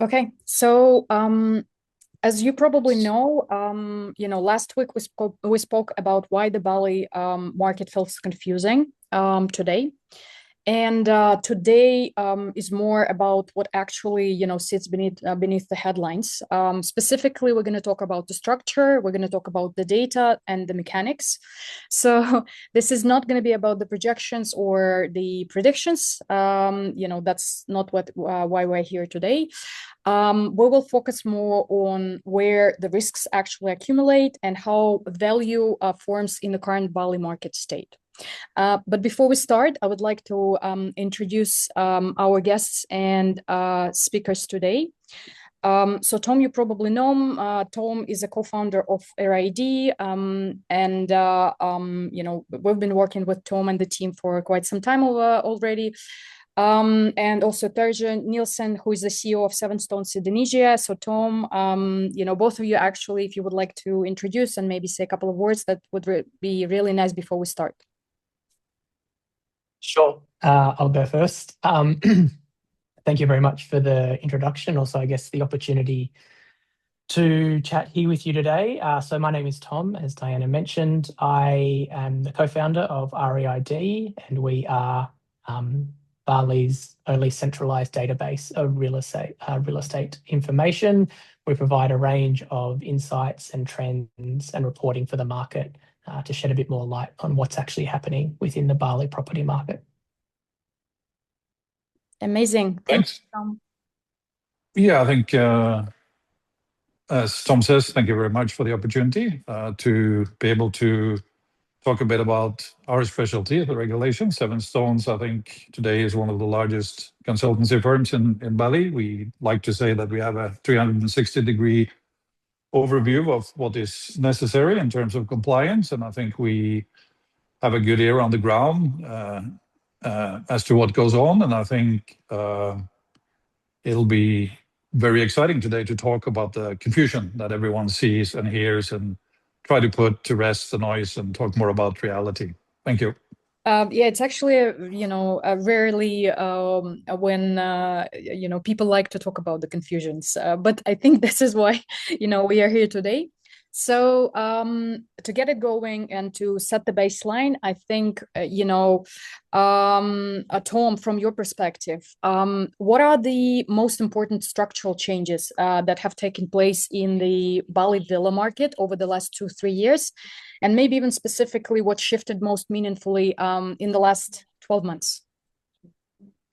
Okay, so as you probably know, last week we spoke about why the Bali market feels confusing today. And today is more about what actually, sits beneath the headlines. Specifically, we're going to talk about the structure, we're going to talk about the data and the mechanics. So this is not going to be about the projections or the predictions. That's not why we're here today. We will focus more on where the risks actually accumulate and how value forms in the current Bali market state. But before we start, I would like to introduce our guests and speakers today. So Tom, you probably know him. Tom is a co-founder of REID, and we've been working with Tom and the team for quite some time already. And also Terje Nilsen, who is the CEO of Sevenstones Indonesia. So Tom, both of you actually, if you would like to introduce and maybe say a couple of words, that would be really nice before we start. Sure. I'll go first. Thank you very much for the introduction. Also, I guess the opportunity to chat here with you today. So my name is Tom, as Diana mentioned. I am the co-founder of REID, and we are Bali's only centralized database of real estate information. We provide a range of insights and trends and reporting for the market to shed a bit more light on what's actually happening within the Bali property market. Amazing. Thanks. Tom. Yeah, I think, as Tom says, thank you very much for the opportunity to be able to talk a bit about our specialty, the regulation. Sevenstones, I think, today is one of the largest consultancy firms in Bali. We like to say that we have a 360-degree overview of what is necessary in terms of compliance, and I think we have a good ear on the ground as to what goes on, and I think it'll be very exciting today to talk about the confusion that everyone sees and hears and try to put to rest the noise and talk more about reality. Thank you. Yeah, it's actually, rarely when, people like to talk about the confusions. But I think this is why, we are here today. So to get it going and to set the baseline, I think, Tom, from your perspective, what are the most important structural changes that have taken place in the Bali villa market over the last 2-3 years? And maybe even specifically what shifted most meaningfully in the last 12 months?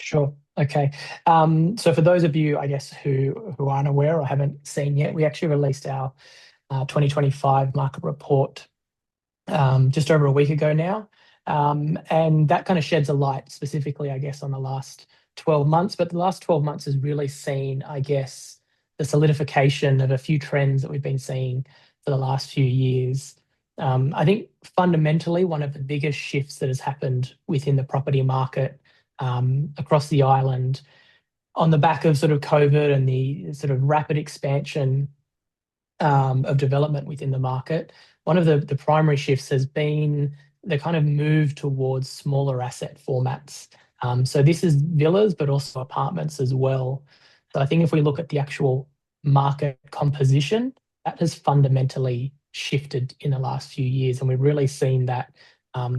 Sure. Okay. So for those of you, I guess, who aren't aware or haven't seen yet, we actually released our 2025 market report just over a week ago now. And that kind of sheds a light specifically, I guess, on the last 12 months. But the last 12 months has really seen, I guess, the solidification of a few trends that we've been seeing for the last few years. I think fundamentally one of the biggest shifts that has happened within the property market across the island on the back of sort of COVID and the sort of rapid expansion of development within the market, one of the primary shifts has been the kind of move towards smaller asset formats. So this is villas, but also apartments as well. So I think if we look at the actual market composition, that has fundamentally shifted in the last few years. And we've really seen that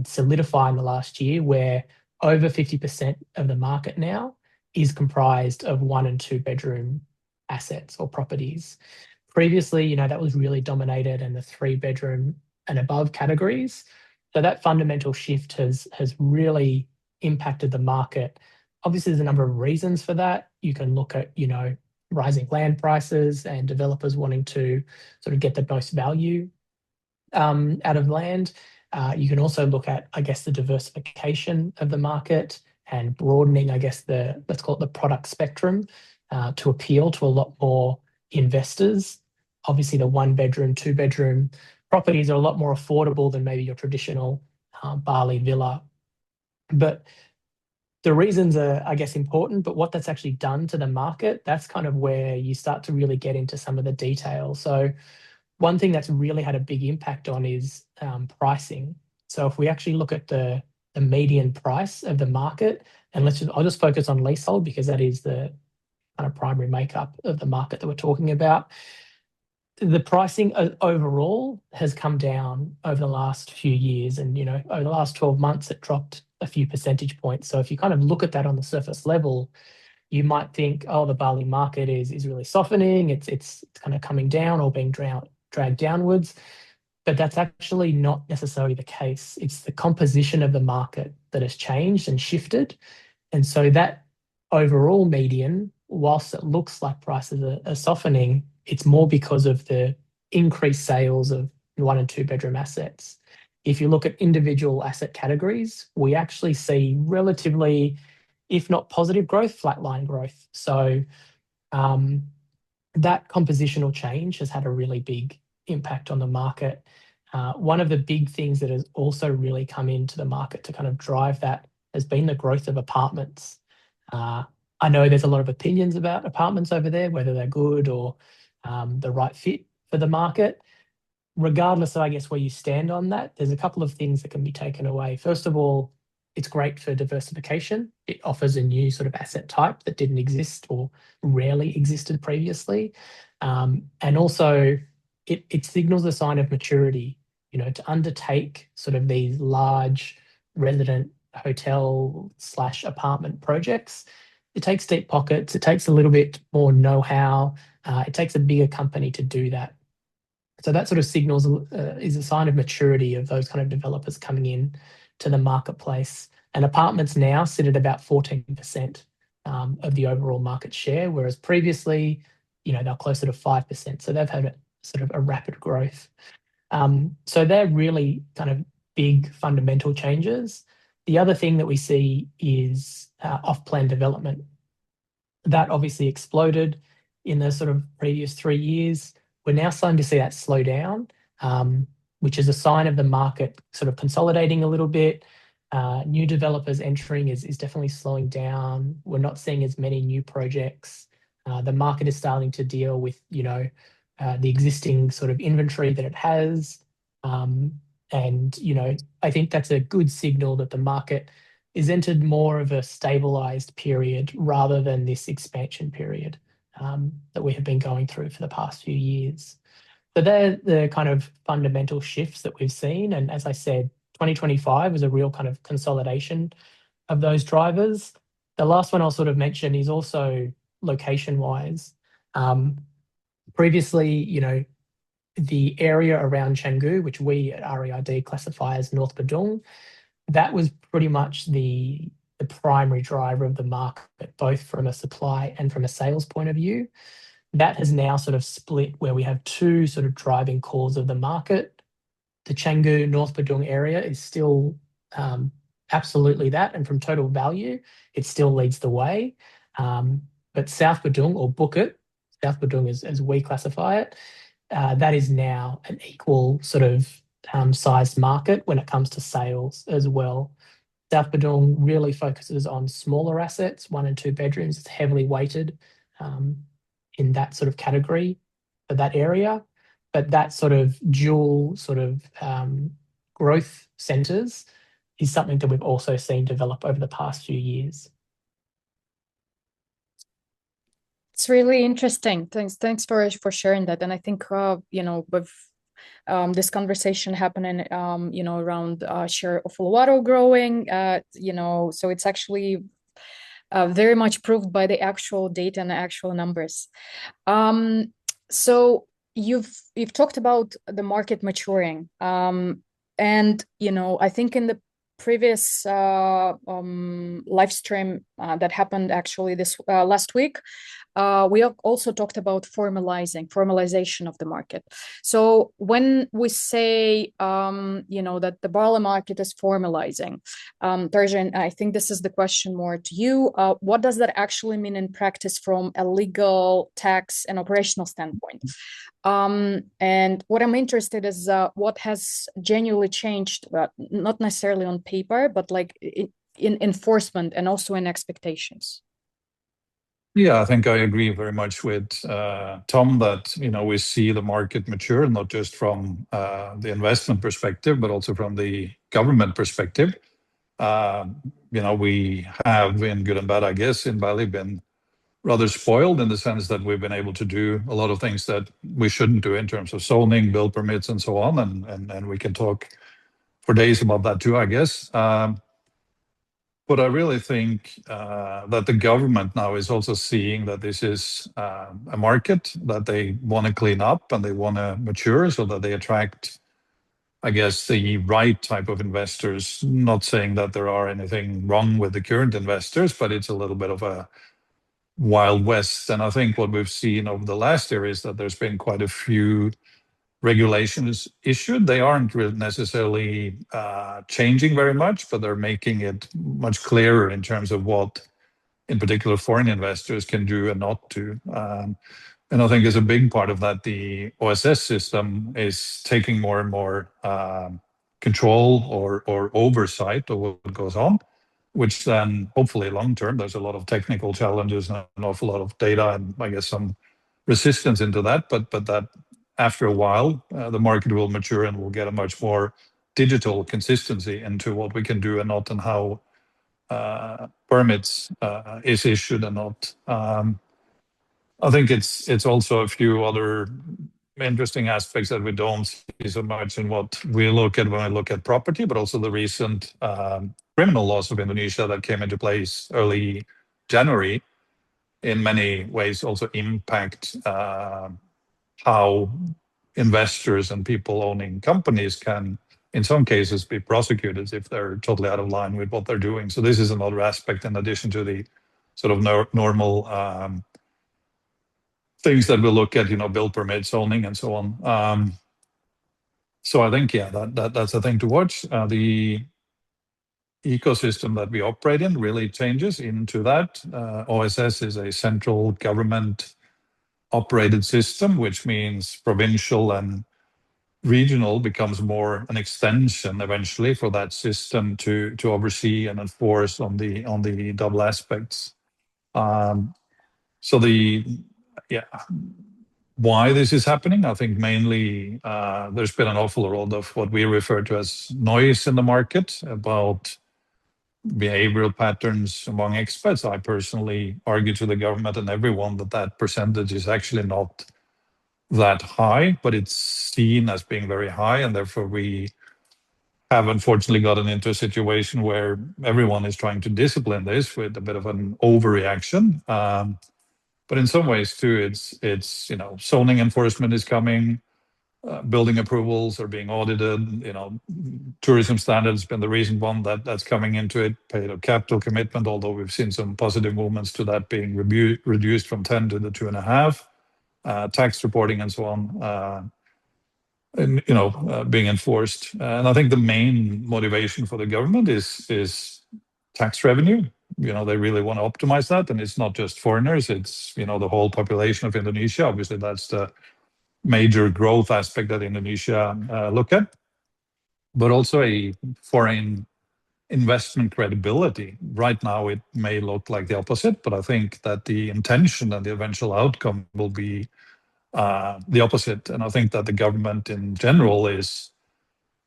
solidify in the last year, where over 50% of the market now is comprised of 1 and 2 bedroom assets or properties. Previously, that was really dominated in the 3 bedroom and above categories. So that fundamental shift has really impacted the market. Obviously, there's a number of reasons for that. You can look at, rising land prices and developers wanting to sort of get the most value out of land. You can also look at, I guess, the diversification of the market and broadening, I guess, let's call it the product spectrum to appeal to a lot more investors. Obviously, the 1 bedroom, 2 bedroom properties are a lot more affordable than maybe your traditional Bali villa. But the reasons are, I guess, important, but what that's actually done to the market, that's kind of where you start to really get into some of the details. So one thing that's really had a big impact on is pricing. So if we actually look at the median price of the market, and I'll just focus on leasehold because that is the kind of primary makeup of the market that we're talking about. The pricing overall has come down over the last few years, and over the last 12 months it dropped a few percentage points. So if you kind of look at that on the surface level, you might think, oh, the Bali market is really softening, it's kind of coming down or being dragged downwards. But that's actually not necessarily the case. It's the composition of the market that has changed and shifted. And so that overall median, whilst it looks like prices are softening, it's more because of the increased sales of 1 and 2 bedroom assets. If you look at individual asset categories, we actually see relatively, if not positive growth, flatline growth. So that compositional change has had a really big impact on the market. One of the big things that has also really come into the market to kind of drive that has been the growth of apartments. I know there's a lot of opinions about apartments over there, whether they're good or the right fit for the market. Regardless of, I guess, where you stand on that, there's a couple of things that can be taken away. First of all, it's great for diversification. It offers a new sort of asset type that didn't exist or rarely existed previously. And also, it signals a sign of maturity, to undertake sort of these large resident hotel/apartment projects. It takes deep pockets. It takes a little bit more know-how. It takes a bigger company to do that. So that sort of signals is a sign of maturity of those kind of developers coming in to the marketplace. And apartments now sit at about 14% of the overall market share, whereas previously, they're closer to 5%. So they've had a sort of a rapid growth. So they're really kind of big fundamental changes. The other thing that we see is off-plan development. That obviously exploded in the sort of previous 3 years. We're now starting to see that slow down, which is a sign of the market sort of consolidating a little bit. New developers entering is definitely slowing down. We're not seeing as many new projects. The market is starting to deal with, the existing sort of inventory that it has. And, I think that's a good signal that the market is entered more of a stabilized period rather than this expansion period that we have been going through for the past few years. So they're the kind of fundamental shifts that we've seen. And as I said, 2025 was a real kind of consolidation of those drivers. The last one I'll sort of mention is also location-wise. Previously, the area around Canggu, which we at REID classify as North Badung, that was pretty much the primary driver of the market, both from a supply and from a sales point of view. That has now sort of split where we have two sort of driving cores of the market. The Canggu North Badung area is still absolutely that, and from total value, it still leads the way. But South Badung or Bukit, South Badung as we classify it, that is now an equal sort of sized market when it comes to sales as well. South Badung really focuses on smaller assets, 1 and 2 bedrooms. It's heavily weighted in that sort of category for that area. But that sort of dual sort of growth centres is something that we've also seen develop over the past few years. It's really interesting. Thanks for sharing that. And I think with this conversation happening, around share of Uluwatu growing, so it's actually very much proved by the actual data and the actual numbers. So you've talked about the market maturing, and I think in the previous live stream that happened actually this last week, we have also talked about formalization of the market. So when we say, that the Bali market is formalizing, Terje, I think this is the question more to you. What does that actually mean in practice from a legal, tax, and operational standpoint? And what I'm interested is what has genuinely changed, not necessarily on paper, but like in enforcement and also in expectations. Yeah, I think I agree very much with Tom that, we see the market mature, not just from the investment perspective, but also from the government perspective. We have, in good and bad, I guess, in Bali been rather spoiled in the sense that we've been able to do a lot of things that we shouldn't do in terms of zoning, build permits, and so on. And we can talk for days about that too, I guess. But I really think that the government now is also seeing that this is a market that they want to clean up and they want to mature so that they attract, I guess, the right type of investors. Not saying that there are anything wrong with the current investors, but it's a little bit of a Wild West. And I think what we've seen over the last year is that there's been quite a few regulations issued. They aren't really necessarily changing very much, but they're making it much clearer in terms of what, in particular, foreign investors can do and not do. And I think as a big part of that, the OSS system is taking more and more control or oversight of what goes on, which then hopefully long term, there's a lot of technical challenges and an awful lot of data and I guess some resistance into that, but that after a while, the market will mature and we'll get a much more digital consistency into what we can do and not, and how permits is issued and not. I think it's also a few other interesting aspects that we don't see so much in what we look at when we look at property, but also the recent criminal laws of Indonesia that came into place early January in many ways also impact how investors and people owning companies can, in some cases, be prosecuted if they're totally out of line with what they're doing. So this is another aspect in addition to the sort of normal things that we look at, build permits, zoning, and so on. So I think, yeah, that's a thing to watch. The ecosystem that we operate in really changes into that. OSS is a central government operated system, which means provincial and regional becomes more an extension eventually for that system to oversee and enforce on the double aspects. So why this is happening, I think mainly there's been an awful lot of what we refer to as noise in the market about behavioral patterns among expats. I personally argue to the government and everyone that percentage is actually not that high, but it's seen as being very high, and therefore we have unfortunately gotten into a situation where everyone is trying to discipline this with a bit of an overreaction. But in some ways too, it's zoning enforcement is coming, building approvals are being audited. Tourism standards has been the recent one that's coming into it. Paid up capital commitment, although we've seen some positive movements to that being reduced from 10 to the 2.5. Tax reporting and so on, being enforced. And I think the main motivation for the government is tax revenue. They really want to optimize that, and it's not just foreigners, it's the whole population of Indonesia. Obviously that's the major growth aspect that Indonesia look at, but also a foreign investment credibility. Right now it may look like the opposite, but I think that the intention and the eventual outcome will be the opposite. And I think that the government in general is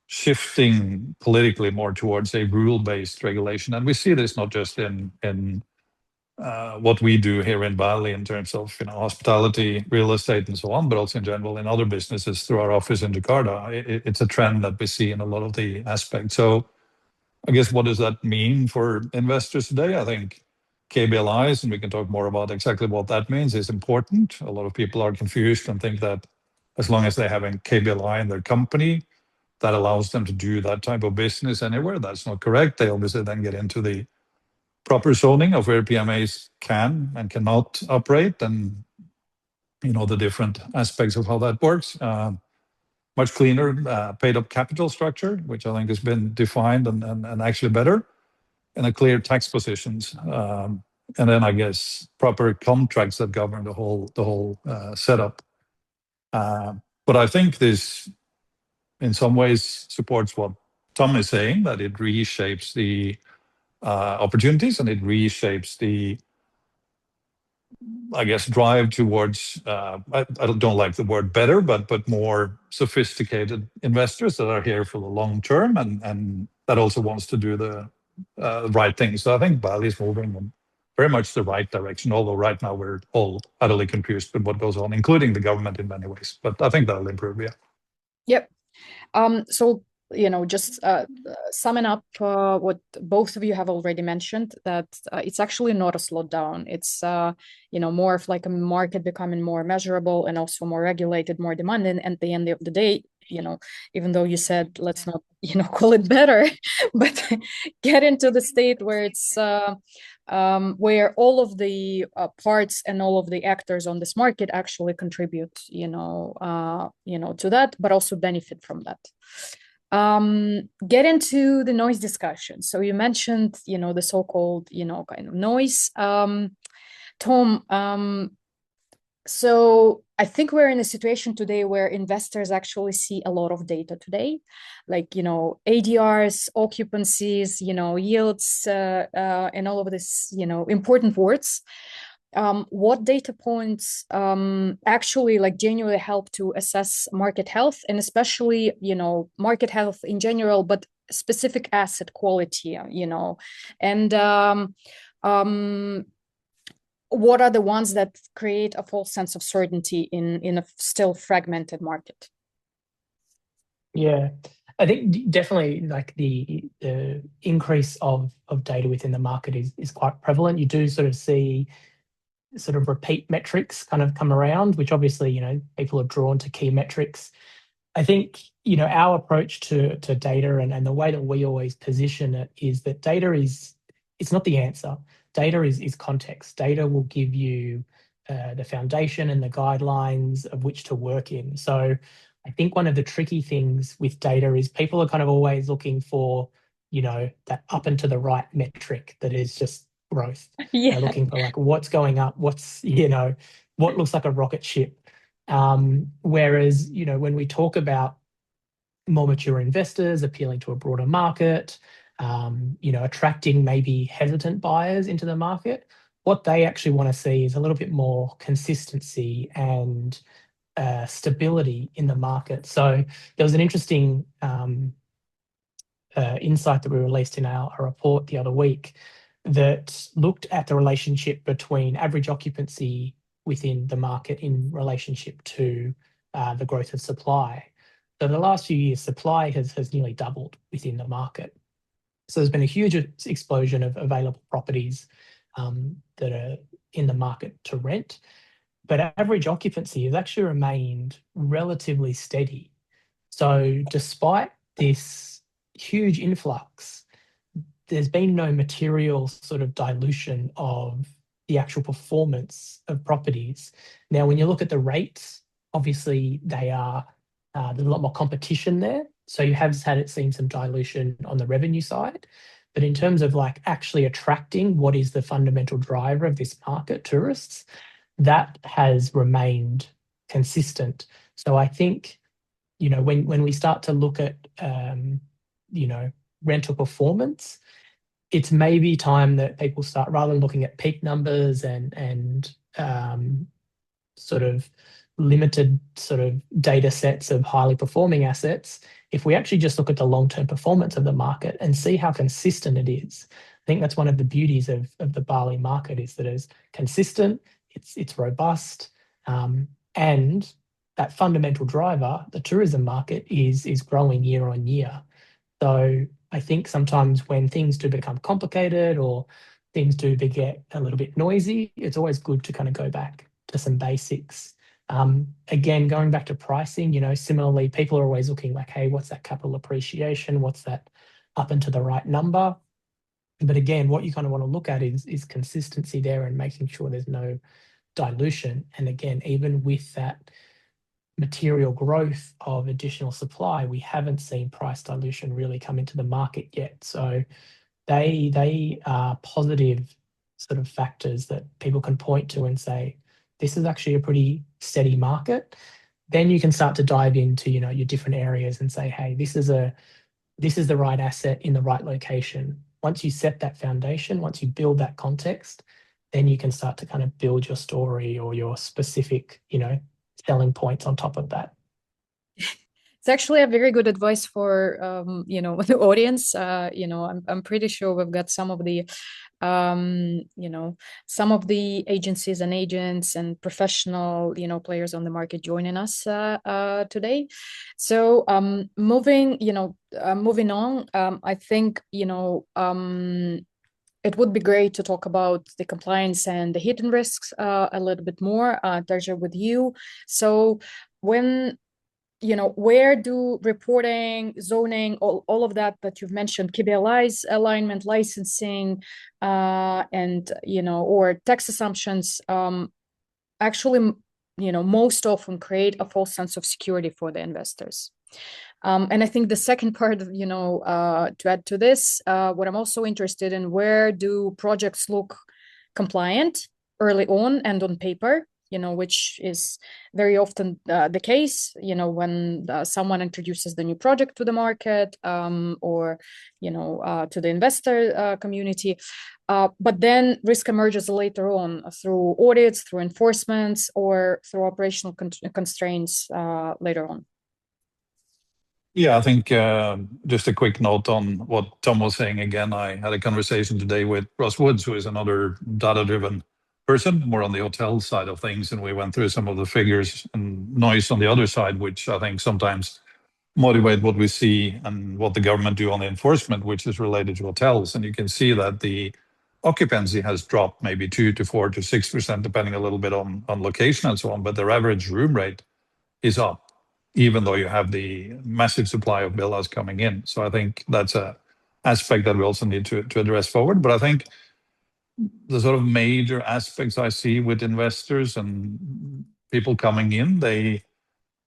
shifting politically more towards a rule-based regulation. And we see this not just in what we do here in Bali in terms of hospitality, real estate, and so on, but also in general in other businesses through our office in Jakarta. It's a trend that we see in a lot of the aspects. So I guess what does that mean for investors today? I think KBLIs, and we can talk more about exactly what that means, is important. A lot of people are confused and think that as long as they have a KBLI in their company, that allows them to do that type of business anywhere. That's not correct. They obviously then get into the proper zoning of where PMAs can and cannot operate, and the different aspects of how that works. Much cleaner paid up capital structure, which I think has been defined and actually better, and a clear tax positions. And then I guess proper contracts that govern the whole setup. But I think this in some ways supports what Tom is saying, that it reshapes the opportunities and it reshapes the, I guess, drive towards, I don't like the word better, but more sophisticated investors that are here for the long term and that also wants to do the right thing. So I think Bali is moving very much the right direction, although right now we're all utterly confused with what goes on, including the government in many ways. But I think that'll improve, yeah. Yep. So, just summing up what both of you have already mentioned, that it's actually not a slowdown. It's, more of like a market becoming more measurable and also more regulated, more demanding. And at the end of the day, even though you said, let's not, call it better, but get into the state where it's where all of the parts and all of the actors on this market actually contribute, to that, but also benefit from that. Get into the noise discussion. So you mentioned, the so-called, kind of noise. Tom, so I think we're in a situation today where investors actually see a lot of data today, like, ADRs, occupancies, yields, and all of this, important words. What data points actually like genuinely help to assess market health, and especially, market health in general, but specific asset quality, and what are the ones that create a false sense of certainty in a still fragmented market? Yeah, I think definitely like the increase of data within the market is quite prevalent. You do sort of see sort of repeat metrics kind of come around, which obviously, people are drawn to key metrics. I think, our approach to data and the way that we always position it is that data it's not the answer. Data is context. Data will give you the foundation and the guidelines of which to work in. So I think one of the tricky things with data is people are kind of always looking for, that up and to the right metric that is just growth. Yeah. They're looking for like what's going up, what's, what looks like a rocket ship. Whereas, when we talk about more mature investors appealing to a broader market, attracting maybe hesitant buyers into the market, what they actually want to see is a little bit more consistency and stability in the market. So there was an interesting insight that we released in our report the other week that looked at the relationship between average occupancy within the market in relationship to the growth of supply. So the last few years, supply has nearly doubled within the market. So there's been a huge explosion of available properties that are in the market to rent, but average occupancy has actually remained relatively steady. So despite this huge influx, there's been no material sort of dilution of the actual performance of properties. Now, when you look at the rates, obviously they are, there's a lot more competition there. So you have seen some dilution on the revenue side. But in terms of like actually attracting what is the fundamental driver of this market, tourists, that has remained consistent. So I think, when we start to look at, rental performance, it's maybe time that people start, rather than looking at peak numbers and sort of limited sort of data sets of highly performing assets, if we actually just look at the long-term performance of the market and see how consistent it is. I think that's one of the beauties of the Bali market, is that it's consistent, it's robust, and that fundamental driver, the tourism market, is growing year on year. So I think sometimes when things do become complicated or things do get a little bit noisy, it's always good to kind of go back to some basics. Again, going back to pricing, similarly, people are always looking like, hey, what's that capital appreciation? What's that up and to the right number? But again, what you kind of want to look at is consistency there and making sure there's no dilution. And again, even with that material growth of additional supply, we haven't seen price dilution really come into the market yet. So they are positive sort of factors that people can point to and say, this is actually a pretty steady market. Then you can start to dive into, your different areas and say, hey, this is the right asset in the right location. Once you set that foundation, once you build that context, then you can start to kind of build your story or your specific, selling points on top of that. It's actually a very good advice for the audience. I'm pretty sure we've got some of the some of the agencies and agents and professional, players on the market joining us today. So moving on, I think, it would be great to talk about the compliance and the hidden risks a little bit more, Terje, with you. So when, where do reporting, zoning, all of that you've mentioned, KBLI's alignment, licensing, and, or tax assumptions actually, most often create a false sense of security for the investors. And I think the second part, to add to this, what I'm also interested in, where do projects look compliant early on and on paper, which is very often the case, when someone introduces the new project to the market, or, to the investor community. But then risk emerges later on through audits, through enforcements, or through operational constraints later on. Yeah, I think just a quick note on what Tom was saying again. I had a conversation today with Ross Woods, who is another data-driven person, more on the hotel side of things, and we went through some of the figures and noise on the other side, which I think sometimes motivate what we see and what the government do on the enforcement, which is related to hotels. And you can see that the occupancy has dropped maybe 2 to 4 to 6%, depending a little bit on location and so on, but their average room rate is up, even though you have the massive supply of villas coming in. So I think that's a aspect that we also need to address forward. But I think the sort of major aspects I see with investors and people coming in, they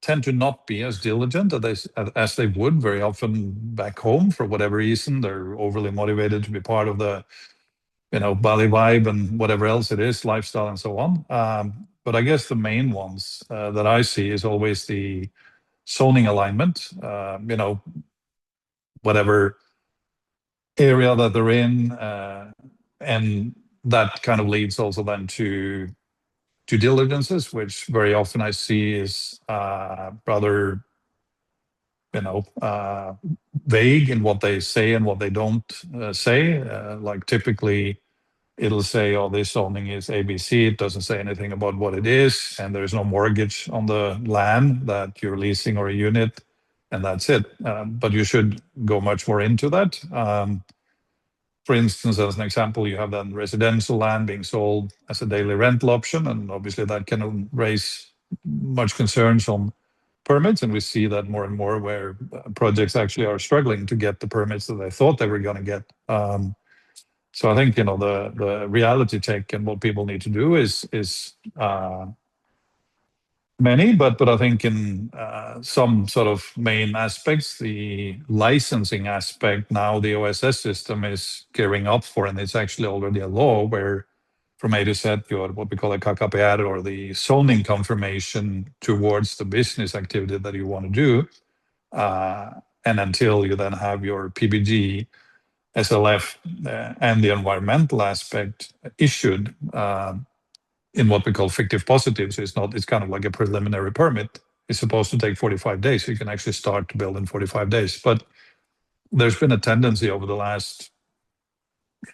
tend to not be as diligent as they would very often back home for whatever reason. They're overly motivated to be part of the Bali vibe and whatever else it is, lifestyle and so on. But I guess the main ones that I see is always the zoning alignment, whatever area that they're in, and that kind of leads also then to due diligences, which very often I see is rather, vague in what they say and what they don't say. Like typically, it'll say, "Oh, this zoning is ABC." It doesn't say anything about what it is, and there's no mortgage on the land that you're leasing or a unit, and that's it. But you should go much more into that. For instance, as an example, you have then residential land being sold as a daily rental option, and obviously that can raise much concerns on permits, and we see that more and more where projects actually are struggling to get the permits that they thought they were going to get. So I think the reality check and what people need to do is many, but I think in some sort of main aspects, the licensing aspect now the OSS system is gearing up for, and it's actually already a law where from A to Z, your what we call a KKPR, or the zoning confirmation towards the business activity that you want to do, and until you then have your PBG, SLF, and the environmental aspect issued in what we call fictive positives. It's kind of like a preliminary permit. It's supposed to take 45 days. So you can actually start to build in 45 days. But there's been a tendency over the last,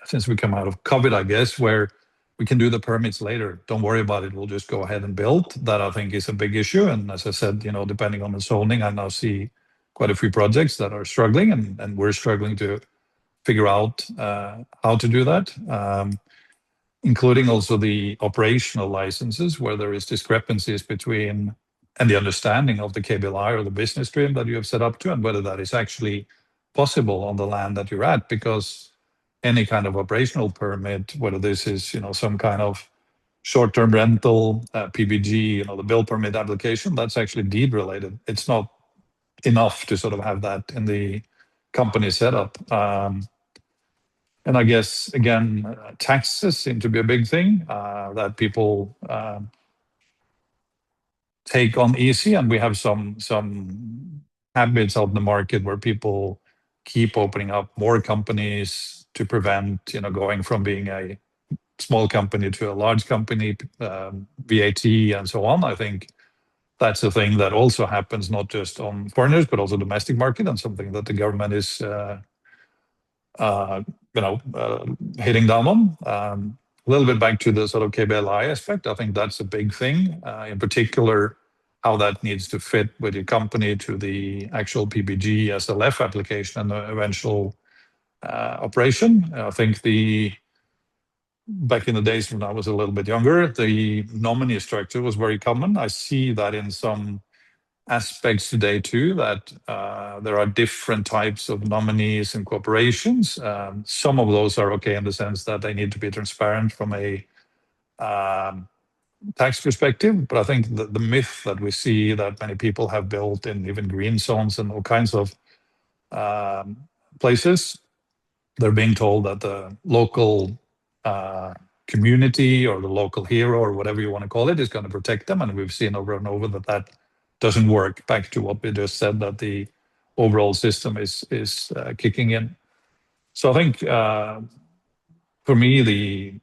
since we come out of COVID, I guess, where we can do the permits later. Don't worry about it. We'll just go ahead and build. That I think is a big issue. And as I said, depending on the zoning, I now see quite a few projects that are struggling, and we're struggling to figure out how to do that. Including also the operational licenses, where there is discrepancies between and the understanding of the KBLI or the business stream that you have set up to, and whether that is actually possible on the land that you're at. Because any kind of operational permit, whether this is some kind of short-term rental, PBG, the build permit application, that's actually deed related. It's not enough to sort of have that in the company setup. And I guess, again, taxes seem to be a big thing that people take on easy. And we have some habits out in the market where people keep opening up more companies to prevent, going from being a small company to a large company, VAT and so on. I think that's a thing that also happens not just on foreigners, but also domestic market, and something that the government is hitting down on. A little bit back to the sort of KBLI aspect. I think that's a big thing, in particular, how that needs to fit with your company to the actual PPG SLF application and the eventual operation. I think back in the days when I was a little bit younger, the nominee structure was very common. I see that in some aspects today too, that there are different types of nominees and corporations. Some of those are okay in the sense that they need to be transparent from a tax perspective, but I think the myth that we see that many people have built in even green zones and all kinds of places, they're being told that the local community or the local hero or whatever you want to call it is going to protect them. And we've seen over and over that that doesn't work. Back to what we just said, that the overall system is kicking in. So I think for me, the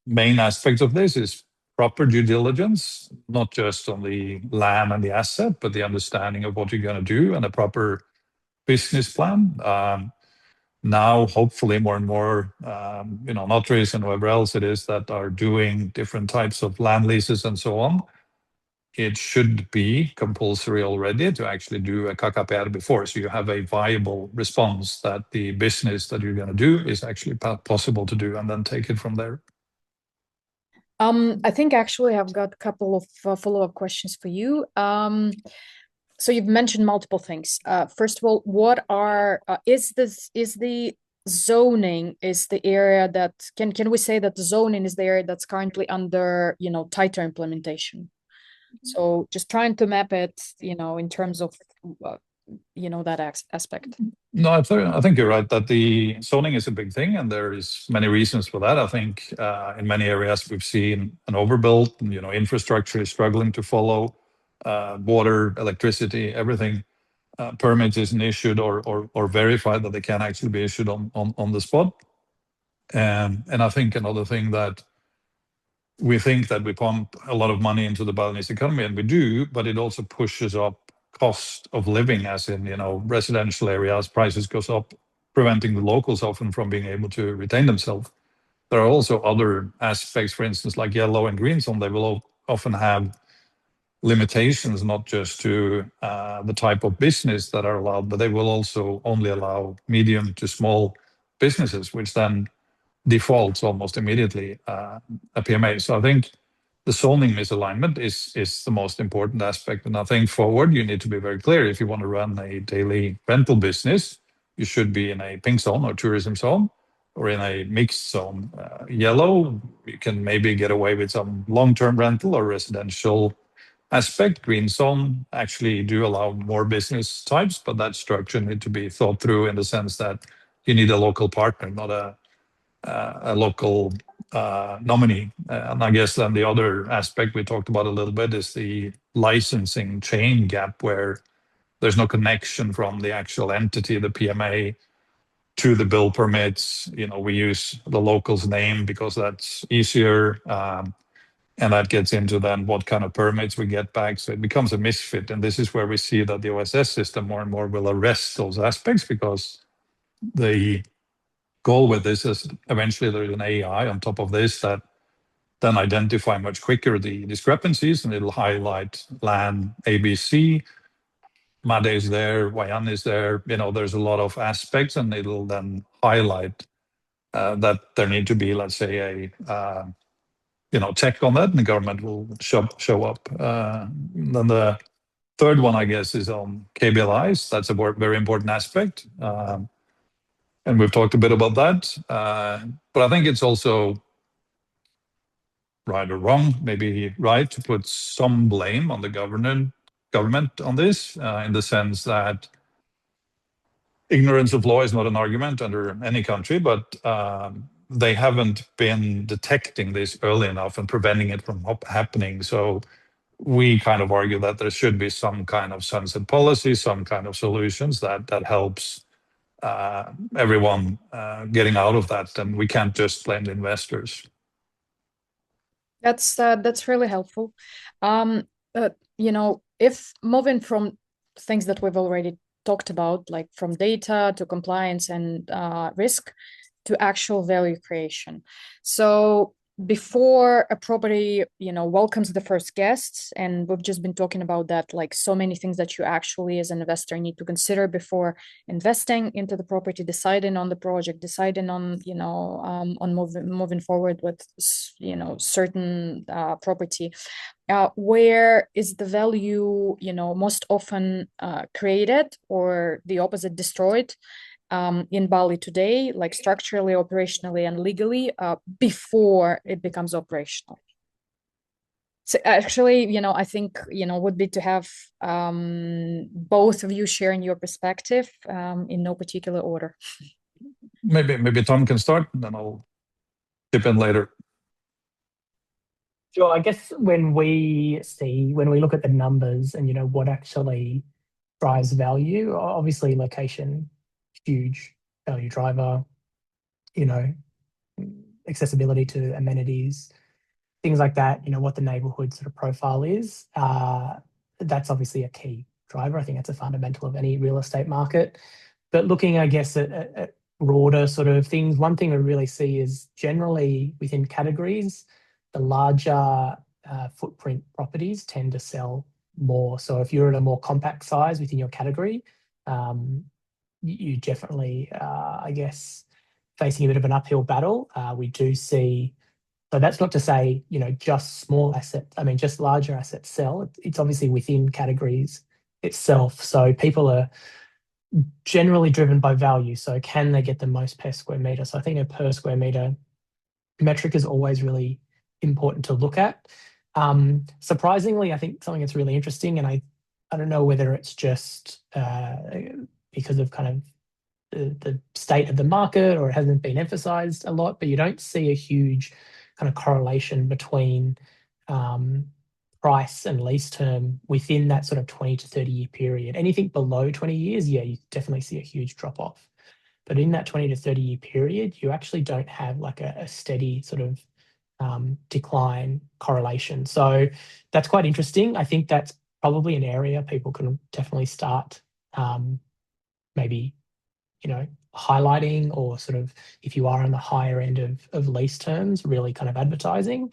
main aspect of this is proper due diligence, not just on the land and the asset, but the understanding of what you're going to do and a proper business plan. Now, hopefully, more and more, notaries and whoever else it is that are doing different types of land leases and so on, it should be compulsory already to actually do a KKPR before, so you have a viable response that the business that you're going to do is actually possible to do, and then take it from there. I think actually I've got a couple of follow-up questions for you. So you've mentioned multiple things. First of all, is the zoning is the area that can we say that the zoning is the area that's currently under tighter implementation? So just trying to map it, in terms of that aspect. No, I think you're right that the zoning is a big thing, and there is many reasons for that. I think in many areas we've seen an overbuilt, infrastructure is struggling to follow. Water, electricity, everything, permits isn't issued or verified that they can actually be issued on the spot. And I think another thing that we think that we pump a lot of money into the Balinese economy, and we do, but it also pushes up cost of living, as in, residential areas, prices goes up, preventing the locals often from being able to retain themselves. There are also other aspects, for instance, like yellow and green zone, they will often have limitations, not just to the type of business that are allowed, but they will also only allow medium to small businesses, which then defaults almost immediately a PMA. So I think the zoning misalignment is the most important aspect. And I think forward, you need to be very clear. If you want to run a daily rental business, you should be in a pink zone or tourism zone, or in a mixed zone. Yellow, you can maybe get away with some long-term rental or residential aspect. Green zone actually do allow more business types, but that structure need to be thought through in the sense that you need a local partner, not a local nominee. And I guess then the other aspect we talked about a little bit is the licensing chain gap, where there's no connection from the actual entity, the PMA, to the bill permits. We use the local's name because that's easier. And that gets into then what kind of permits we get back. So it becomes a misfit. And this is where we see that the OSS system more and more will arrest those aspects, because the goal with this is eventually there's an AI on top of this that then identify much quicker the discrepancies, and it'll highlight land ABC, Made is there, Wayan is there. There's a lot of aspects, and it'll then highlight that there need to be, let's say, a check on that, and the government will show up. Then the third one, I guess, is on KBLIs. That's a very important aspect. And we've talked a bit about that. But I think it's also right or wrong, maybe right, to put some blame on the government on this, in the sense that ignorance of law is not an argument under any country, but they haven't been detecting this early enough and preventing it from happening. So we kind of argue that there should be some kind of sunset policy, some kind of solutions that helps everyone getting out of that, and we can't just blame the investors. That's really helpful. If moving from things that we've already talked about, like from data to compliance and risk to actual value creation. So before a property, welcomes the first guests, and we've just been talking about that, like so many things that you actually as an investor need to consider before investing into the property, deciding on the project, deciding on, on moving forward with, certain property. Where is the value, most often created or the opposite, destroyed in Bali today, like structurally, operationally, and legally, before it becomes operational? So actually, I think, would be to have both of you sharing your perspective in no particular order. Maybe Tom can start, and then I'll chip in later. Sure. I guess when we look at the numbers and what actually drives value, obviously location, huge value driver, accessibility to amenities, things like that, what the neighborhood sort of profile is, that's obviously a key driver. I think that's a fundamental of any real estate market. But looking, I guess, at broader sort of things, one thing we really see is generally within categories, the larger footprint properties tend to sell more. So if you're at a more compact size within your category, you definitely, I guess, facing a bit of an uphill battle. We do see, so that's not to say, just small assets, just larger assets sell. It's obviously within categories itself. So people are generally driven by value. So can they get the most per square meter? So I think a per square meter metric is always really important to look at. Surprisingly, I think something that's really interesting, and I don't know whether it's just because of kind of the state of the market or it hasn't been emphasized a lot, but you don't see a huge kind of correlation between price and lease term within that sort of 20 to 30 year period. Anything below 20 years, yeah, you definitely see a huge drop off. But in that 20 to 30 year period, you actually don't have like a steady sort of decline correlation. So that's quite interesting. I think that's probably an area people can definitely start maybe, highlighting, or sort of, if you are on the higher end of lease terms, really kind of advertising,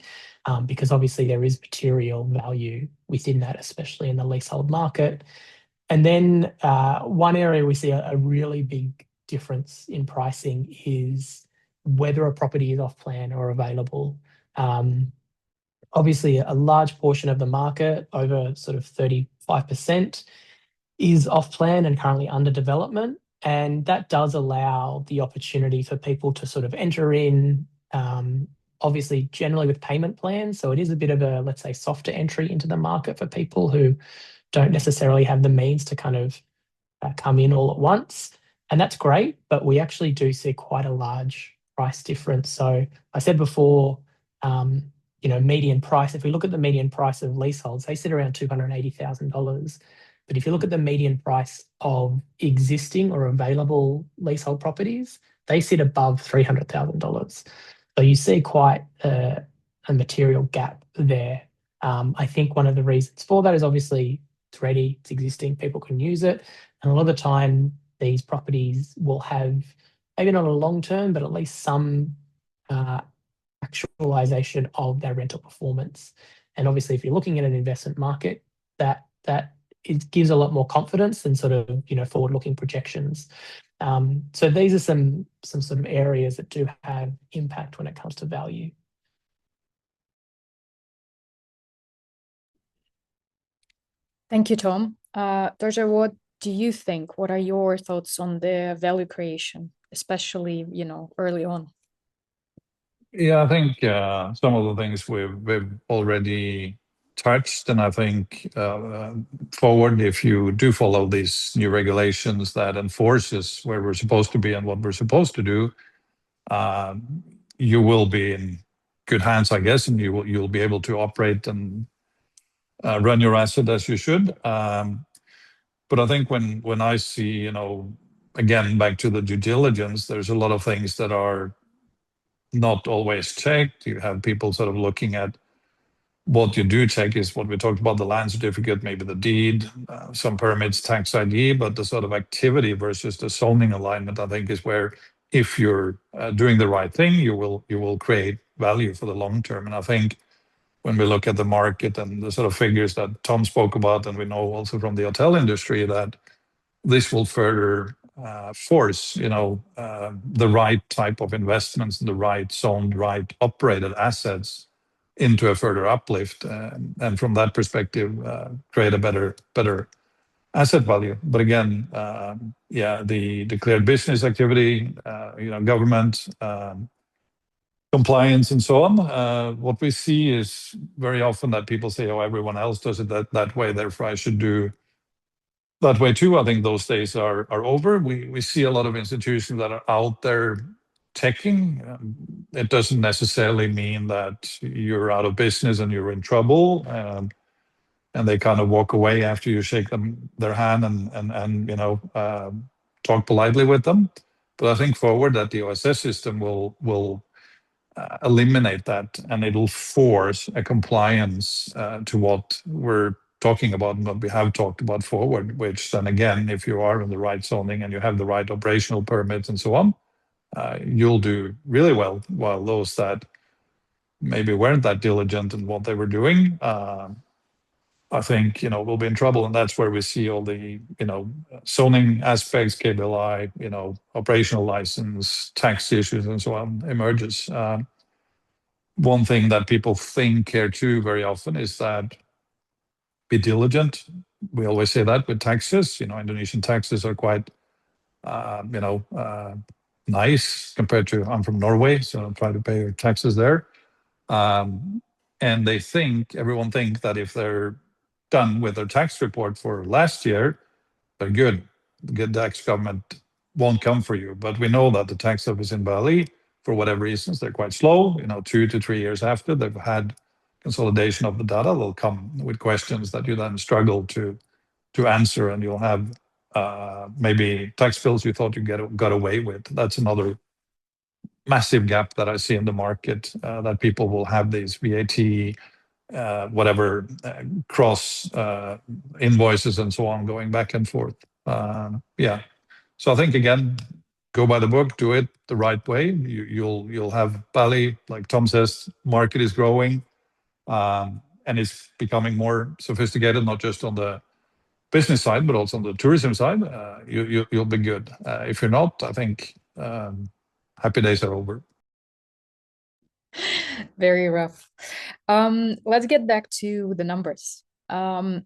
because obviously there is material value within that, especially in the leasehold market. And then one area we see a really big difference in pricing is whether a property is off plan or available. Obviously, a large portion of the market, over sort of 35%, is off plan and currently under development. And that does allow the opportunity for people to sort of enter in, obviously, generally with payment plans. So it is a bit of a, let's say, softer entry into the market for people who don't necessarily have the means to kind of come in all at once. And that's great, but we actually do see quite a large price difference. So I said before, median price, if we look at the median price of leaseholds, they sit around $280,000. But if you look at the median price of existing or available leasehold properties, they sit above $300,000. So you see quite a material gap there. I think one of the reasons for that is obviously it's ready, it's existing, people can use it. And a lot of the time, these properties will have, maybe not a long term, but at least some actualization of their rental performance. And obviously, if you're looking at an investment market, that it gives a lot more confidence than sort of, forward-looking projections. So these are some sort of areas that do have impact when it comes to value. Thank you, Tom. Terje, what do you think? What are your thoughts on the value creation, especially, early on? Yeah, I think some of the things we've already touched, and I think forward, if you do follow these new regulations that enforces where we're supposed to be and what we're supposed to do, you will be in good hands, I guess, and you'll be able to operate and run your asset as you should. But I think when I see, again, back to the due diligence, there's a lot of things that are not always checked. You have people sort of looking at What you do check is what we talked about, the land certificate, maybe the deed, some permits, tax ID, but the sort of activity versus the zoning alignment, I think, is where if you're doing the right thing, you will create value for the long term. And I think when we look at the market and the sort of figures that Tom spoke about, and we know also from the hotel industry that this will further force, the right type of investments in the right zoned, right operated assets into a further uplift, and from that perspective, create a better asset value. But again, the declared business activity, government compliance and so on. What we see is very often that people say, "Oh, everyone else does it that way, therefore I should do that way too." I think those days are over. We see a lot of institutions that are out there teching. It doesn't necessarily mean that you're out of business and you're in trouble, and they kind of walk away after you shake their hand and talk politely with them. But I think forward that the OSS system will eliminate that, and it'll force a compliance to what we're talking about and what we have talked about forward, which then again, if you are in the right zoning and you have the right operational permits and so on, you'll do really well, while those that maybe weren't that diligent in what they were doing, I think, will be in trouble. And that's where we see all the, zoning aspects, KBLI, operational license, tax issues and so on emerges. One thing that people think here too very often is that be diligent. We always say that with taxes. Indonesian taxes are quite, nice compared to, I'm from Norway, so I try to pay your taxes there. And everyone thinks that if they're done with their tax report for last year, they're good. The good tax government won't come for you. But we know that the tax office in Bali, for whatever reasons, they're quite slow. 2 to 3 years after they've had consolidation of the data, they'll come with questions that you then struggle to answer, and you'll have maybe tax bills you thought you got away with. That's another massive gap that I see in the market, that people will have these VAT, whatever, cross invoices and so on going back and forth. So I think, again, go by the book, do it the right way. You'll have Bali, like Tom says, market is growing, and it's becoming more sophisticated, not just on the business side, but also on the tourism side. You'll be good. If you're not, I think happy days are over. Very rough. Let's get back to the numbers.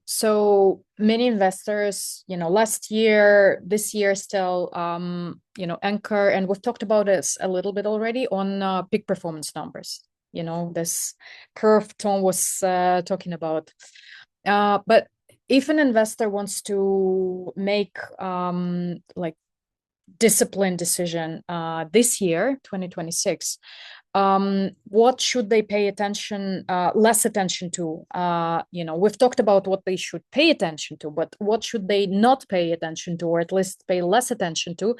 So many investors, last year, this year still, anchor, and we've talked about this a little bit already on peak performance numbers. This curve Tom was talking about. But if an investor wants to make like disciplined decision this year, 2026, what should they pay less attention to? We've talked about what they should pay attention to, but what should they not pay attention to, or at least pay less attention to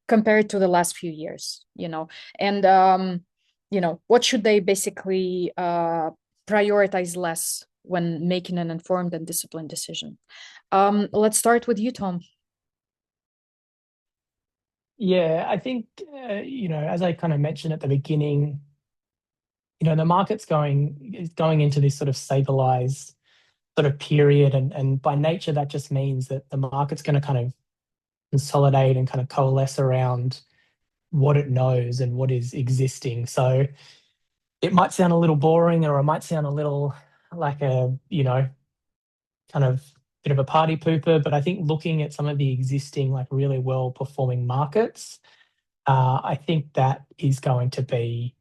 compared to the last few years, and, what should they basically prioritize less when making an informed and disciplined decision? Let's start with you, Tom. Yeah, I think, as I kind of mentioned at the beginning, the market's going into this sort of stabilized sort of period. And by nature, that just means that the market's going to kind of consolidate and kind of coalesce around what it knows and what is existing. So it might sound a little boring, or it might sound a little like a, kind of bit of a party pooper, but I think looking at some of the existing, like really well performing markets, I think that is going to be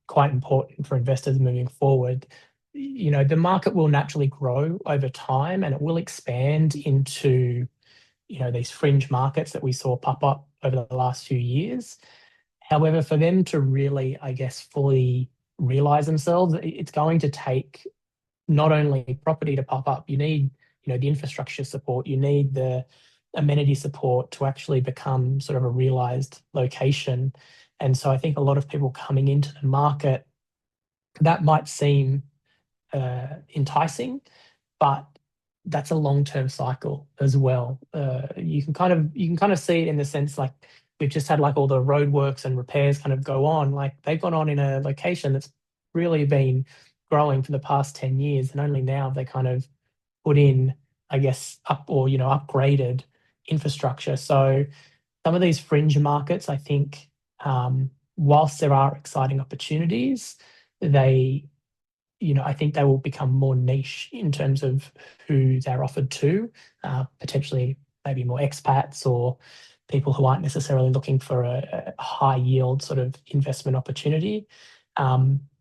quite important for investors moving forward. The market will naturally grow over time, and it will expand into, these fringe markets that we saw pop up over the last few years. However, for them to really, I guess, fully realize themselves, it's going to take not only property to pop up. You need, the infrastructure support. You need the amenity support to actually become sort of a realized location. And so I think a lot of people coming into the market, that might seem enticing, but that's a long-term cycle as well. You can kind of see it in the sense like we've just had like all the roadworks and repairs kind of go on. Like they've gone on in a location that's really been growing for the past 10 years, and only now have they kind of put in, I guess, upgraded infrastructure. So some of these fringe markets, I think, whilst there are exciting opportunities, they, I think they will become more niche in terms of who they're offered to, potentially maybe more expats or people who aren't necessarily looking for a high yield sort of investment opportunity.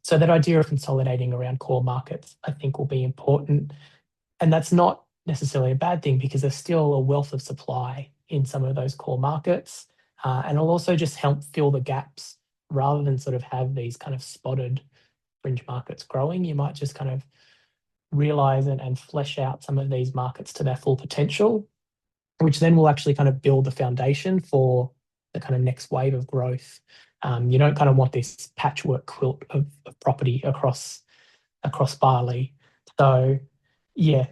So that idea of consolidating around core markets, I think, will be important. And that's not necessarily a bad thing because there's still a wealth of supply in some of those core markets. And it'll also just help fill the gaps rather than sort of have these kind of spotted fringe markets growing. You might just kind of realize and flesh out some of these markets to their full potential, which then will actually kind of build the foundation for the kind of next wave of growth. You don't kind of want this patchwork quilt of property across Bali. So yeah,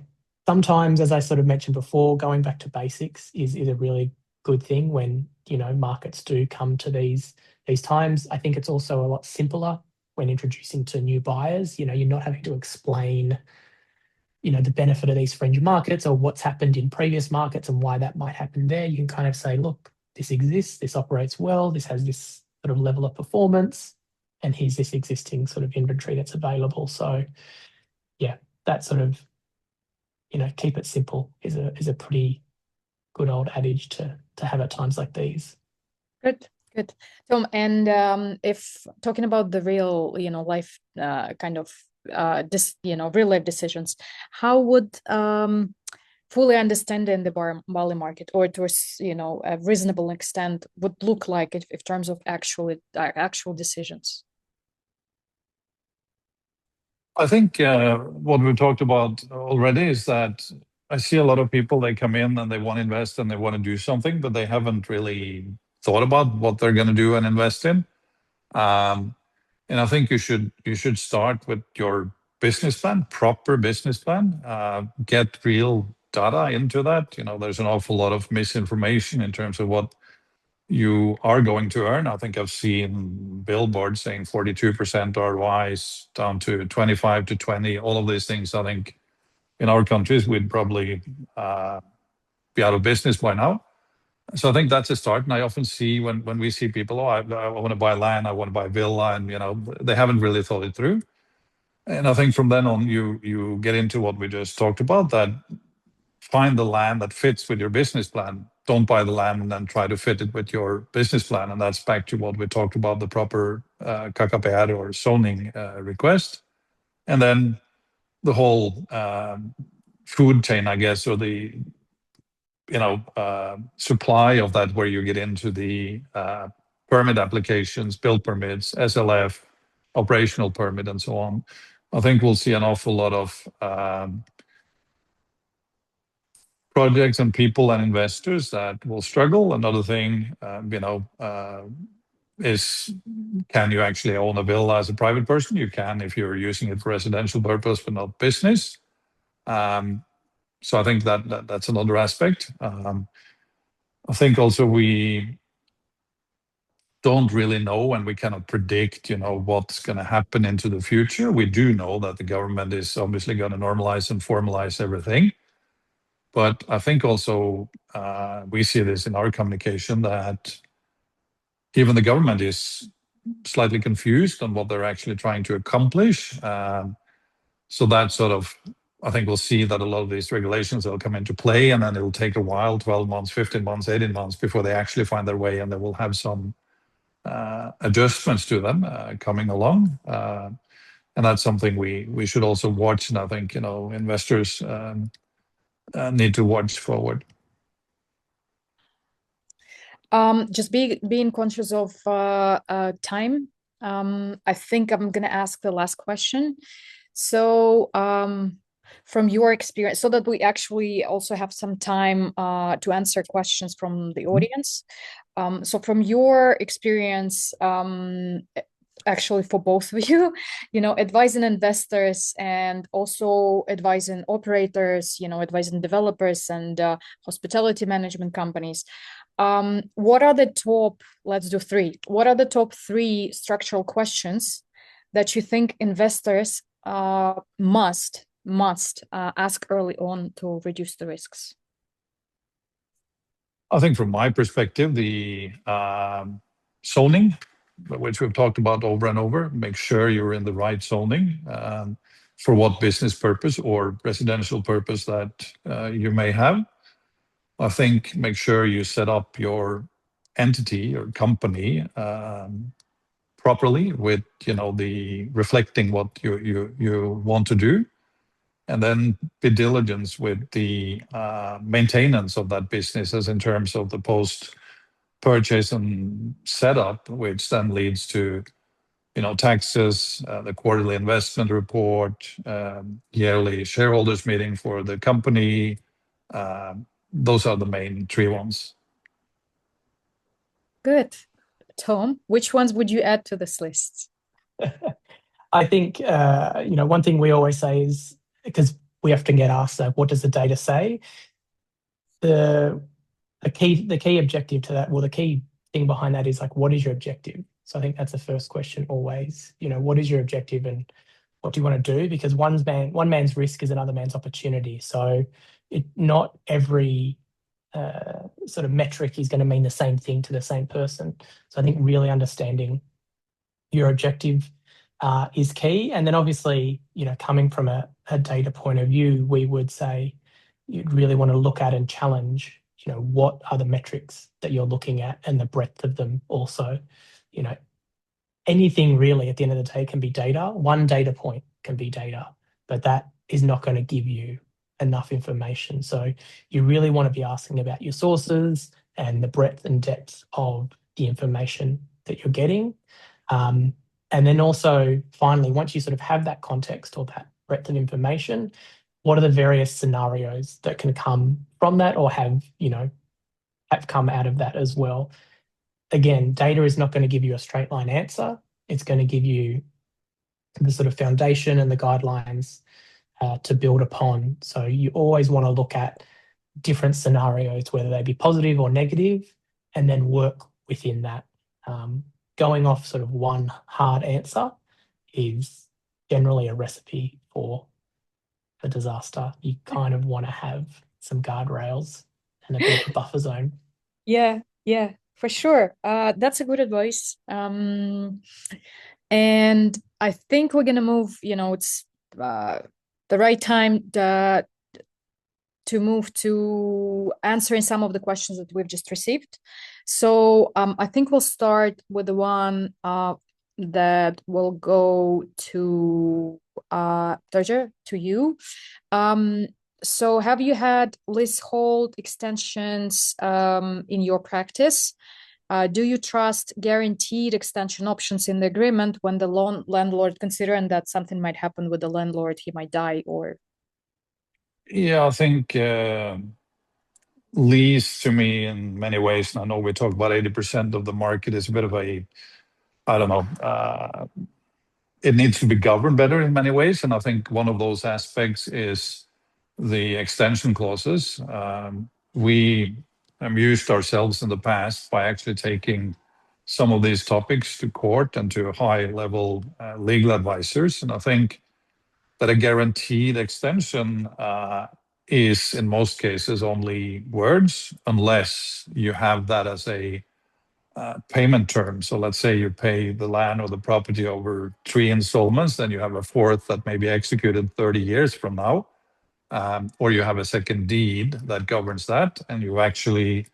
sometimes, as I sort of mentioned before, going back to basics is a really good thing when, markets do come to these times. I think it's also a lot simpler when introducing to new buyers. You're not having to explain, the benefit of these fringe markets or what's happened in previous markets and why that might happen there. You can kind of say, look, this exists, this operates well, this has this sort of level of performance, and here's this existing sort of inventory that's available. So yeah, that sort of, keep it simple is a pretty good old adage to have at times like these. Good. Tom, and if talking about the real, life kind of real life decisions, how would fully understanding the Bali market, or to a reasonable extent, would look like in terms of actual decisions? I think what we talked about already is that I see a lot of people, they come in and they want to invest and they want to do something, but they haven't really thought about what they're going to do and invest in. And I think you should start with your business plan, proper business plan, get real data into that. There's an awful lot of misinformation in terms of what you are going to earn. I think I've seen billboards saying 42% ROIs down to 25 to 20, all of these things. I think in our countries, we'd probably be out of business by now. So I think that's a start. And I often see when we see people, I want to buy land, I want to buy a villa, and they haven't really thought it through. And I think from then on, you get into what we just talked about, that find the land that fits with your business plan. Don't buy the land and then try to fit it with your business plan. And that's back to what we talked about, the proper KKPR or zoning request. And then the whole food chain, I guess, or the supply of that, where you get into the permit applications, build permits, SLF, operational permit, and so on. I think we'll see an awful lot of projects and people and investors that will struggle. Another thing, is, can you actually own a villa as a private person? You can if you're using it for residential purpose, but not business. So I think that's another aspect. I think also we don't really know, and we cannot predict, what's going to happen into the future. We do know that the government is obviously going to normalize and formalize everything. But I think also we see this in our communication, that even the government is slightly confused on what they're actually trying to accomplish. So that sort of, I think we'll see that a lot of these regulations will come into play, and then it'll take a while, 12 months, 15 months, 18 months, before they actually find their way, and they will have some adjustments to them coming along. And that's something we should also watch. And I think, investors need to watch forward. Just being conscious of time, I think I'm going to ask the last question. So from your experience, so that we actually also have some time to answer questions from the audience. So from your experience, actually for both of you, advising investors and also advising operators, advising developers and hospitality management companies. What are the top, let's do three. What are the top three structural questions that you think investors must ask early on to reduce the risks? I think from my perspective, the zoning, which we've talked about over and over, make sure you're in the right zoning for what business purpose or residential purpose that you may have. I think make sure you set up your entity or company properly with the reflecting what you want to do, and then be diligent with the maintenance of that business as in terms of the post-purchase and setup, which then leads to taxes, the quarterly investment report, yearly shareholders meeting for the company. Those are the main three ones. Good. Tom, which ones would you add to this list? I think, one thing we always say is, because we often get asked, what does the data say? The key objective to that, well, the key thing behind that is what is your objective? So I think that's the first question always. What is your objective and what do you want to do? Because one man's risk is another man's opportunity. So not every sort of metric is going to mean the same thing to the same person. So I think really understanding your objective is key. And then obviously, coming from a data point of view, we would say you'd really want to look at and challenge, what are the metrics that you're looking at and the breadth of them also. Anything really at the end of the day can be data. One data point can be data, but that is not going to give you enough information. So you really want to be asking about your sources and the breadth and depth of the information that you're getting. And then also, finally, once you sort of have that context or that breadth of information, what are the various scenarios that can come from that or have come out of that as well? Again, data is not going to give you a straight line answer. It's going to give you the sort of foundation and the guidelines to build upon. So you always want to look at different scenarios, whether they be positive or negative, and then work within that. Going off sort of one hard answer is generally a recipe for a disaster. You kind of want to have some guardrails and a bit of a buffer zone. Yeah, for sure. That's a good advice. And I think we're gonna move, it's the right time to move to answering some of the questions that we've just received. So I think we'll start with the one that will go to Terje, to you. So have you had leasehold extensions in your practice? Do you trust guaranteed extension options in the agreement when the landlord, considering that something might happen with the landlord, he might die or? Yeah, I think lease to me in many ways, and I know we talk about 80% of the market, is a bit of a, I don't know, it needs to be governed better in many ways. And I think one of those aspects is the extension clauses. We amused ourselves in the past by actually taking some of these topics to court and to high-level legal advisors. And I think that a guaranteed extension is, in most cases, only words, unless you have that as a payment term. So let's say you pay the land or the property over 3 installments, then you have a fourth that may be executed 30 years from now. Or you have a second deed that governs that, and you've actually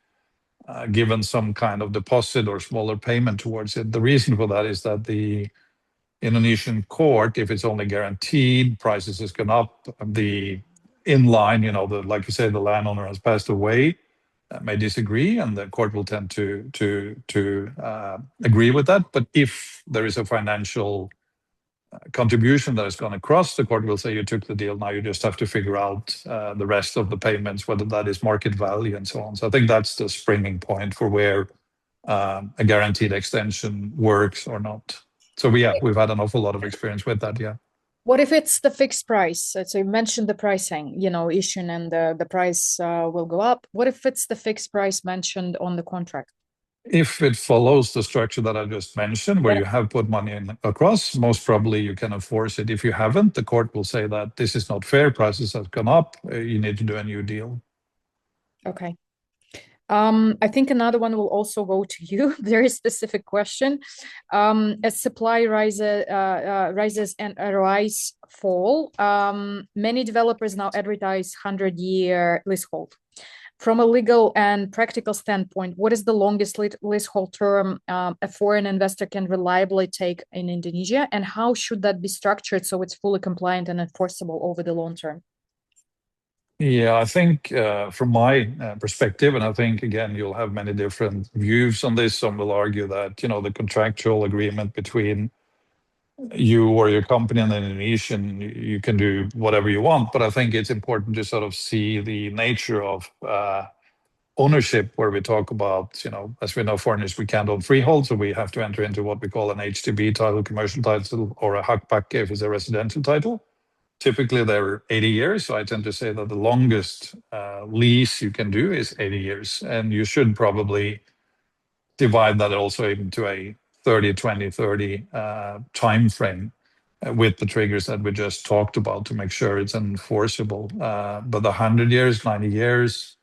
given some kind of deposit or smaller payment towards it. The reason for that is that the Indonesian court, if it's only guaranteed, prices has gone up. The inline, like you say, the landowner has passed away, may disagree, and the court will tend to agree with that. But if there is a financial contribution that has gone across, the court will say you took the deal, now you just have to figure out the rest of the payments, whether that is market value and so on. So I think that's the springing point for where a guaranteed extension works or not. So we've had an awful lot of experience with that. Yeah. What if it's the fixed price? So you mentioned the pricing, issue, and the price will go up. What if it's the fixed price mentioned on the contract? If it follows the structure that I just mentioned, where you have put money in across, most probably you can enforce it. If you haven't, the court will say that this is not fair, prices have gone up, you need to do a new deal. Okay. I think another one will also go to you. Very specific question. As supply rises and ROIs fall, many developers now advertise 100-year leasehold. From a legal and practical standpoint, what is the longest leasehold term a foreign investor can reliably take in Indonesia, and how should that be structured so it's fully compliant and enforceable over the long term? Yeah, I think from my perspective, and I think, again, you'll have many different views on this. Some will argue that, the contractual agreement between you or your company and the Indonesian, you can do whatever you want. But I think it's important to sort of see the nature of ownership, where we talk about, as we know, foreigners, we can't own freehold, so we have to enter into what we call an HDB title, commercial title, or a hakpakke if it's a residential title. Typically, they're 80 years, so I tend to say that the longest lease you can do is 80 years, and you should probably divide that also into a 30, 20, 30 time frame with the triggers that we just talked about to make sure it's enforceable. But the 100 years, 90 years,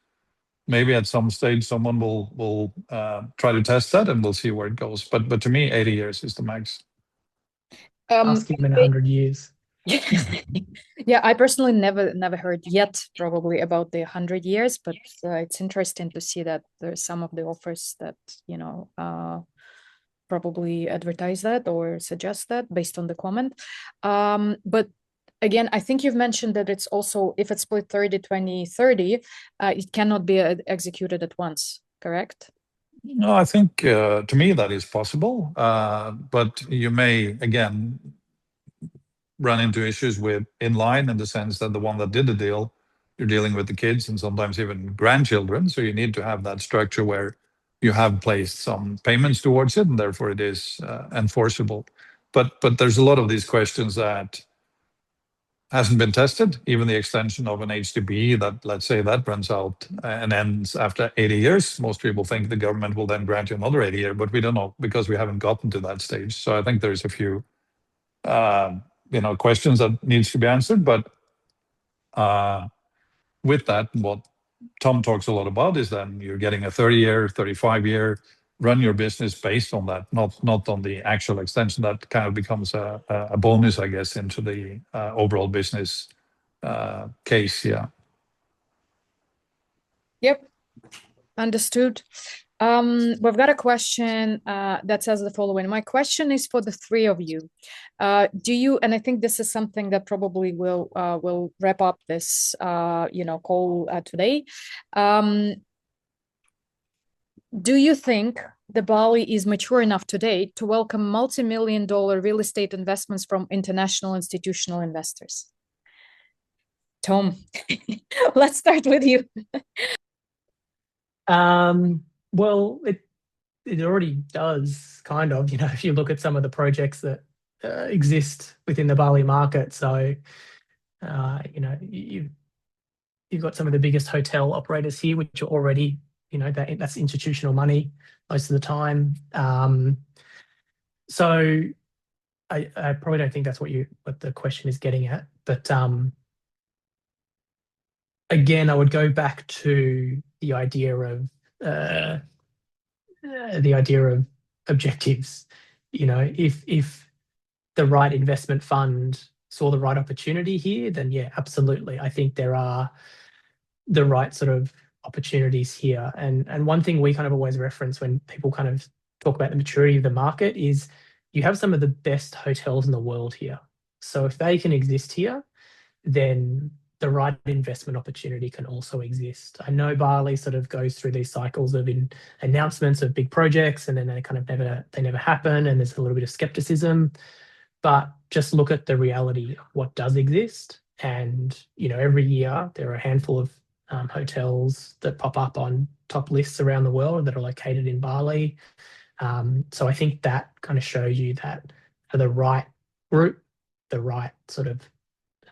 maybe at some stage someone will try to test that, and we'll see where it goes. But to me, 80 years is the max. Ask him in 100 years. Yeah, I personally never heard yet probably about the 100 years, but it's interesting to see that there's some of the offers that probably advertise that or suggest that based on the comment. But again, I think you've mentioned that it's also, if it's split 30, 20, 30, it cannot be executed at once, correct? No, I think to me that is possible, but you may, again, run into issues with inline, in the sense that the one that did the deal, you're dealing with the kids and sometimes even grandchildren. So you need to have that structure where you have placed some payments towards it, and therefore it is enforceable. But there's a lot of these questions that hasn't been tested. Even the extension of an HDB that, let's say, that runs out and ends after 80 years. Most people think the government will then grant you another 80 years, but we don't know, because we haven't gotten to that stage. So I think there's a few questions that needs to be answered. But with that, what Tom talks a lot about is then you're getting a 30-year, 35-year, run your business based on that, not on the actual extension. That kind of becomes a bonus, I guess, into the overall business case. Yeah. Yep. Understood. We've got a question that says the following. My question is for the three of you. Do you, and I think this is something that probably will wrap up this call today. Do you think the Bali is mature enough today to welcome multi-million-dollar real estate investments from international institutional investors? Tom, let's start with you. Well, it already does, kind of. If you look at some of the projects that exist within the Bali market, so you've got some of the biggest hotel operators here, which are already, that's institutional money most of the time. So I probably don't think that's what the question is getting at. But again, I would go back to the idea of objectives. If the right investment fund saw the right opportunity here, then yeah, absolutely. I think there are the right sort of opportunities here. And one thing we kind of always reference when people kind of talk about the maturity of the market is you have some of the best hotels in the world here. So if they can exist here, then the right investment opportunity can also exist. I know Bali sort of goes through these cycles of announcements of big projects, and then they kind of never happen, and there's a little bit of skepticism. But just look at the reality of what does exist, and every year there are a handful of hotels that pop up on top lists around the world that are located in Bali. So I think that kind of shows you that for the right group, the right sort of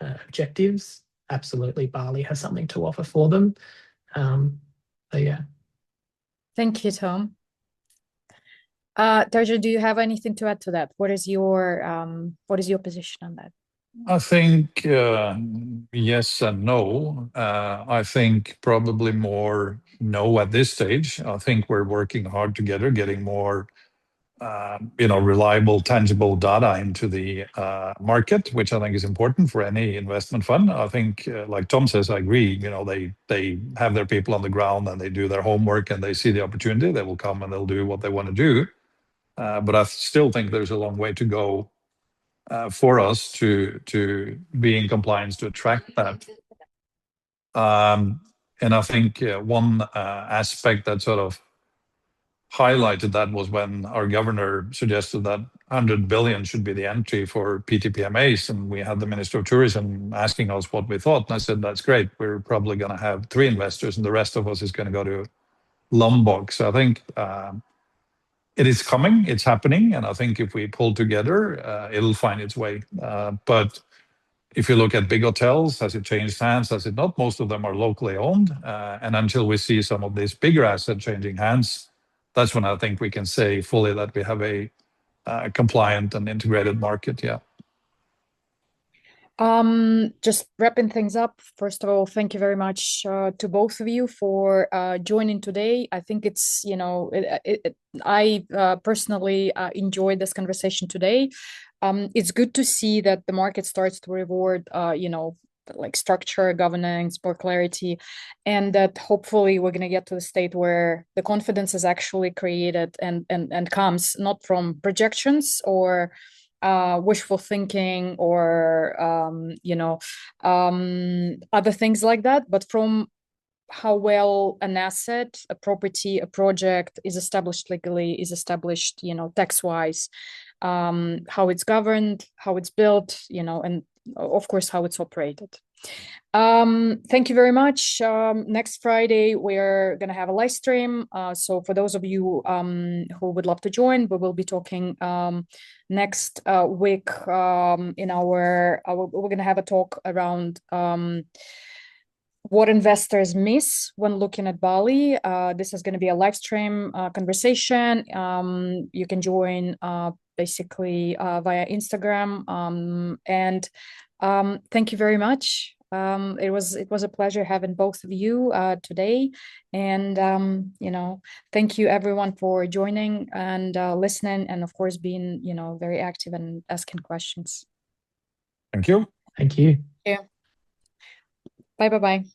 objectives, absolutely Bali has something to offer for them. So yeah. Thank you, Tom. Terje, do you have anything to add to that? What is your position on that? I think yes and no. I think probably more no at this stage. I think we're working hard together, getting more reliable, tangible data into the market, which I think is important for any investment fund. I think, like Tom says, I agree. They have their people on the ground and they do their homework and they see the opportunity. They will come and they'll do what they want to do. But I still think there's a long way to go for us to be in compliance to attract that. And I think one aspect that sort of highlighted that was when our governor suggested that 100 billion should be the entry for PTPMAs, and we had the Minister of Tourism asking us what we thought. And I said, that's great. We're probably going to have 3 investors, and the rest of us is going to go to Lombok. So I think it is coming, it's happening, and I think if we pull together, it'll find its way. But if you look at big hotels, has it changed hands? Has it not? Most of them are locally owned. And until we see some of these bigger assets changing hands, that's when I think we can say fully that we have a compliant and integrated market. Yeah. Just wrapping things up. First of all, thank you very much to both of you for joining today. I think it's, I personally enjoyed this conversation today. It's good to see that the market starts to reward, like structure, governance, more clarity, and that hopefully we're going to get to the state where the confidence is actually created and comes not from projections or wishful thinking or other things like that, but from how well an asset, a property, a project is established legally, is established, tax-wise, how it's governed, how it's built, and of course how it's operated. Thank you very much. Next Friday we're gonna have a live stream. So for those of you who would love to join, we will be talking next week in our we're gonna have a talk around what investors miss when looking at Bali. This is going to be a live stream conversation. You can join basically via Instagram. And thank you very much. It was a pleasure having both of you today. And thank you everyone for joining and listening, and of course being very active and asking questions. Thank you. Thank you. Yeah. Bye.